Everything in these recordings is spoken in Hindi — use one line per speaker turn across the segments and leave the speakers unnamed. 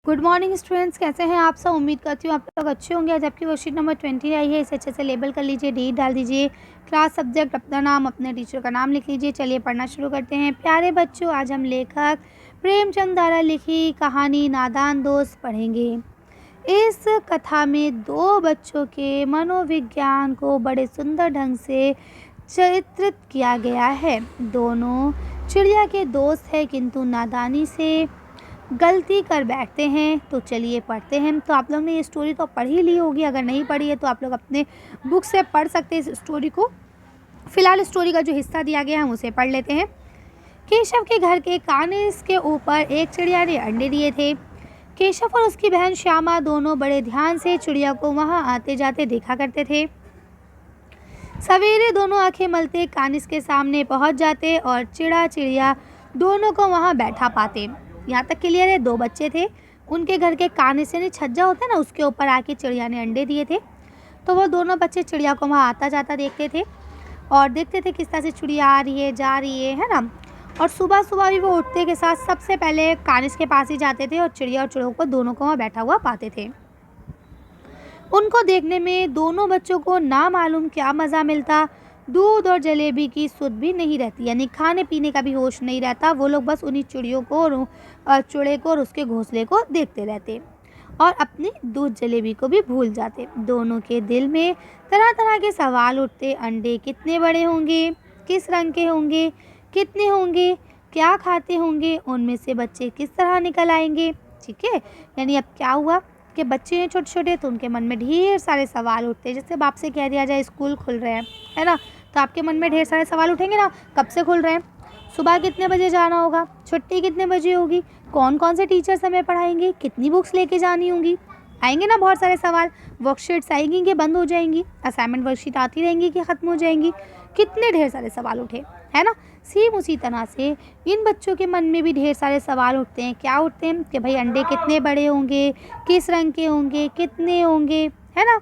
गुड मॉर्निंग स्टूडेंट्स, कैसे हैं आप सब। उम्मीद करती हूँ आप लोग अच्छे होंगे। आज आपकी वर्कशीट नंबर 20 आई है, इसे अच्छे से लेबल कर लीजिए, डेट डाल दीजिए, क्लास सब्जेक्ट, अपना नाम, अपने टीचर का नाम लिख लीजिए। चलिए पढ़ना शुरू करते हैं। प्यारे बच्चों, आज हम लेखक प्रेमचंद द्वारा लिखी कहानी नादान दोस्त पढ़ेंगे। इस कथा में दो बच्चों के मनोविज्ञान को बड़े सुंदर ढंग से चित्रित किया गया है। दोनों चिड़िया के दोस्त हैं, किंतु नादानी से गलती कर बैठते हैं। तो चलिए पढ़ते हैं। तो आप लोग ने ये स्टोरी तो पढ़ ही ली होगी, अगर नहीं पढ़ी है तो आप लोग अपने बुक से पढ़ सकते हैं इस स्टोरी को। फिलहाल स्टोरी का जो हिस्सा दिया गया है हम उसे पढ़ लेते हैं। केशव के घर के कानिस के ऊपर एक चिड़िया ने अंडे दिए थे। केशव और उसकी बहन श्यामा दोनों बड़े ध्यान से चिड़िया को वहां आते जाते देखा करते थे। सवेरे दोनों आंखें मलते कानिस के सामने पहुंच जाते और चिड़िया दोनों को वहां बैठा पाते। यहाँ तक क्लियर है। दो बच्चे थे, उनके घर के कानिस यानी छज्जा होता है ना, उसके ऊपर आके चिड़िया ने अंडे दिए थे। तो वो दोनों बच्चे चिड़िया को वहाँ आता जाता देखते थे और देखते थे किस तरह से चिड़िया आ रही है, जा रही है ना। और सुबह सुबह भी वो उठते के साथ सबसे पहले कानिस के पास ही जाते थे और चिड़िया और चिड़ियों को दोनों को वहाँ बैठा हुआ पाते थे। उनको देखने में दोनों बच्चों को ना मालूम क्या मज़ा मिलता। दूध और जलेबी की सुध भी नहीं रहती, यानी खाने पीने का भी होश नहीं रहता। वो लोग बस उन्हीं चिड़ियों को और चूड़े को और उसके घोंसले को देखते रहते और अपनी दूध जलेबी को भी भूल जाते। दोनों के दिल में तरह तरह के सवाल उठते। अंडे कितने बड़े होंगे, किस रंग के होंगे, कितने होंगे, क्या खाते होंगे, उनमें से बच्चे किस तरह निकल आएंगे। ठीक है, यानी अब क्या हुआ कि बच्चे हैं छोटे छोटे, तो उनके मन में ढेर सारे सवाल उठते हैं। जैसे बाप से कह दिया जाए स्कूल खुल रहे हैं, है ना, तो आपके मन में ढेर सारे सवाल उठेंगे ना। कब से खुल रहे हैं, सुबह कितने बजे जाना होगा, छुट्टी कितने बजे होगी, कौन कौन से टीचर हमें पढ़ाएंगे, कितनी बुक्स लेके जानी होंगी, आएंगे ना बहुत सारे सवाल। वर्कशीट्स आएंगी कि बंद हो जाएंगी, असाइनमेंट वर्कशीट आती रहेंगी कि ख़त्म हो जाएंगी, कितने ढेर सारे सवाल उठे, है ना। सेम उसी तरह से इन बच्चों के मन में भी ढेर सारे सवाल उठते हैं। क्या उठते हैं कि भाई अंडे कितने बड़े होंगे, किस रंग के होंगे, कितने होंगे, है ना।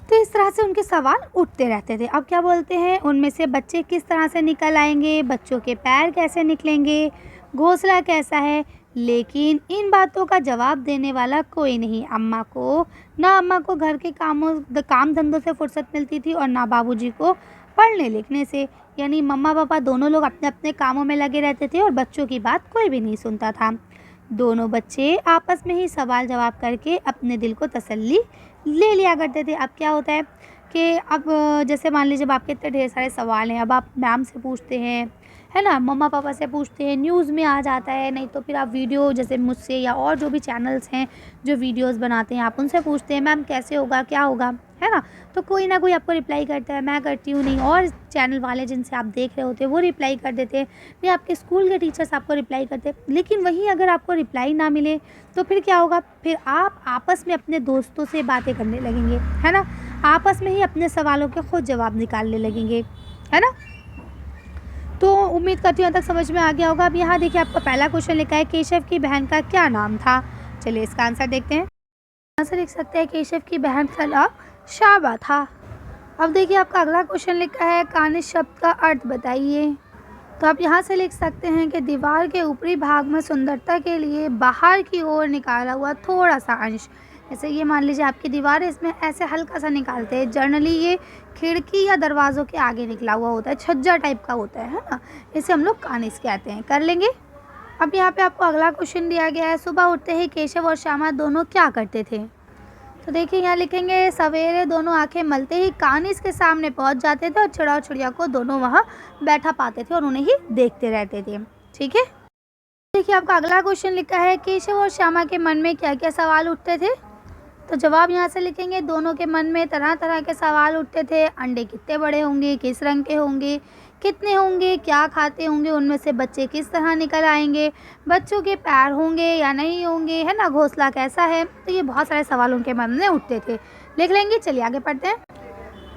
तो इस तरह से उनके सवाल उठते रहते थे। अब क्या बोलते हैं, उनमें से बच्चे किस तरह से निकल आएंगे, बच्चों के पैर कैसे निकलेंगे, घोंसला कैसा है। लेकिन इन बातों का जवाब देने वाला कोई नहीं। अम्मा को घर के काम धंधों से फुर्सत मिलती थी और ना बाबूजी को पढ़ने लिखने से। यानी मम्मा पापा दोनों लोग अपने अपने कामों में लगे रहते थे और बच्चों की बात कोई भी नहीं सुनता था। दोनों बच्चे आपस में ही सवाल जवाब करके अपने दिल को तसल्ली ले लिया करते थे। अब क्या होता है कि अब जैसे मान लीजिए आपके इतने ढेर सारे सवाल हैं, अब आप मैम से पूछते हैं, है ना, मम्मा पापा से पूछते हैं, न्यूज़ में आ जाता है, नहीं तो फिर आप वीडियो जैसे मुझसे या और जो भी चैनल्स हैं जो वीडियोस बनाते हैं आप उनसे पूछते हैं मैम कैसे होगा, क्या होगा, है ना। तो कोई ना कोई आपको रिप्लाई करता है, मैं करती हूँ, नहीं और चैनल वाले जिनसे आप देख रहे होते हैं वो रिप्लाई कर देते हैं, नहीं आपके स्कूल के टीचर्स आपको रिप्लाई करते हैं। लेकिन वहीं अगर आपको रिप्लाई ना मिले तो फिर क्या होगा, फिर आप आपस में अपने दोस्तों से बातें करने लगेंगे, है ना, आपस में ही अपने सवालों के खुद जवाब निकालने लगेंगे, है ना। तो उम्मीद करती हूँ तक समझ में आ गया होगा। अब यहाँ देखिए आपका पहला क्वेश्चन लिखा है, केशव की बहन का क्या नाम था। चलिए इसका आंसर देखते हैं। आंसर लिख सकते हैं केशव की बहन का नाम शाबा था। अब देखिए आपका अगला क्वेश्चन लिखा है, कानिस शब्द का अर्थ बताइए। तो आप यहाँ से लिख सकते हैं कि दीवार के ऊपरी भाग में सुंदरता के लिए बाहर की ओर निकाला हुआ थोड़ा सा अंश। जैसे ये मान लीजिए आपकी दीवार है, इसमें ऐसे हल्का सा निकालते हैं। जनरली ये खिड़की या दरवाज़ों के आगे निकला हुआ होता है, छज्जा टाइप का होता है ना, इसे हम लोग कानिस कहते हैं। कर लेंगे। अब यहाँ पे आपको अगला क्वेश्चन दिया गया है, सुबह उठते ही केशव और श्यामा दोनों क्या करते थे। तो देखिए यहाँ लिखेंगे, सवेरे दोनों आंखें मलते ही कानिस के सामने पहुँच जाते थे और चिड़िया को दोनों वहाँ बैठा पाते थे और उन्हें ही देखते रहते थे। ठीक है, देखिए आपका अगला क्वेश्चन लिखा है, केशव और श्यामा के मन में क्या क्या सवाल उठते थे। तो जवाब यहाँ से लिखेंगे, दोनों के मन में तरह तरह के सवाल उठते थे। अंडे कितने बड़े होंगे, किस रंग के होंगे, कितने होंगे, क्या खाते होंगे, उनमें से बच्चे किस तरह निकल आएंगे, बच्चों के पैर होंगे या नहीं होंगे, है ना, घोंसला कैसा है। तो ये बहुत सारे सवाल उनके मन में उठते थे। लिख लेंगे। चलिए आगे पढ़ते हैं।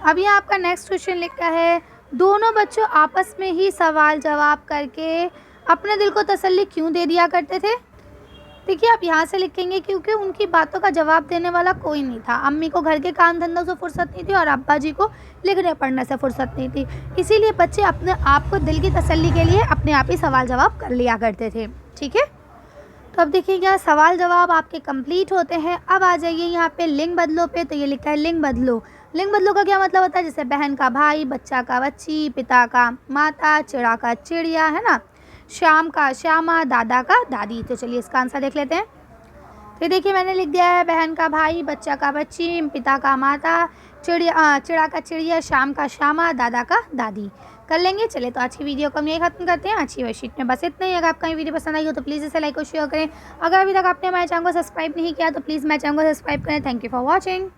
अब यहाँ आपका नेक्स्ट क्वेश्चन लिखा है, दोनों बच्चों आपस में ही सवाल जवाब करके अपने दिल को तसल्ली क्यों दे दिया करते थे। देखिए आप यहाँ से लिखेंगे, क्योंकि उनकी बातों का जवाब देने वाला कोई नहीं था। अम्मी को घर के काम धंधों से फुर्सत नहीं थी और अब्बा जी को लिखने पढ़ने से फुर्सत नहीं थी। इसीलिए बच्चे अपने आप को दिल की तसल्ली के लिए अपने आप ही सवाल जवाब कर लिया करते थे। ठीक है, तो अब देखिए यहाँ सवाल जवाब आपके कंप्लीट होते हैं। अब आ जाइए यहाँ पे लिंग बदलो पे, तो ये लिखा है लिंग बदलो। लिंग बदलो का क्या मतलब होता है, जैसे बहन का भाई, बच्चा का बच्ची, पिता का माता, चिड़ा का चिड़िया, है ना, श्याम का श्यामा, दादा का दादी। तो चलिए इसका आंसर देख लेते हैं। तो देखिए मैंने लिख दिया है बहन का भाई, बच्चा का बच्ची, पिता का माता, चिड़ा का चिड़िया, शाम का श्यामा, दादा का दादी। कर लेंगे। चले तो आज की वीडियो को हम यही खत्म करते हैं। आज की वर्कशीट में बस इतना ही। अगर आपका ये वीडियो पसंद आई हो तो प्लीज़ इसे लाइक और शेयर करें। अगर अभी तक आपने हमारे चैनल को सब्सक्राइब नहीं किया तो प्लीज़ मेरे चैनल को सब्सक्राइब करें। Thank you for watching.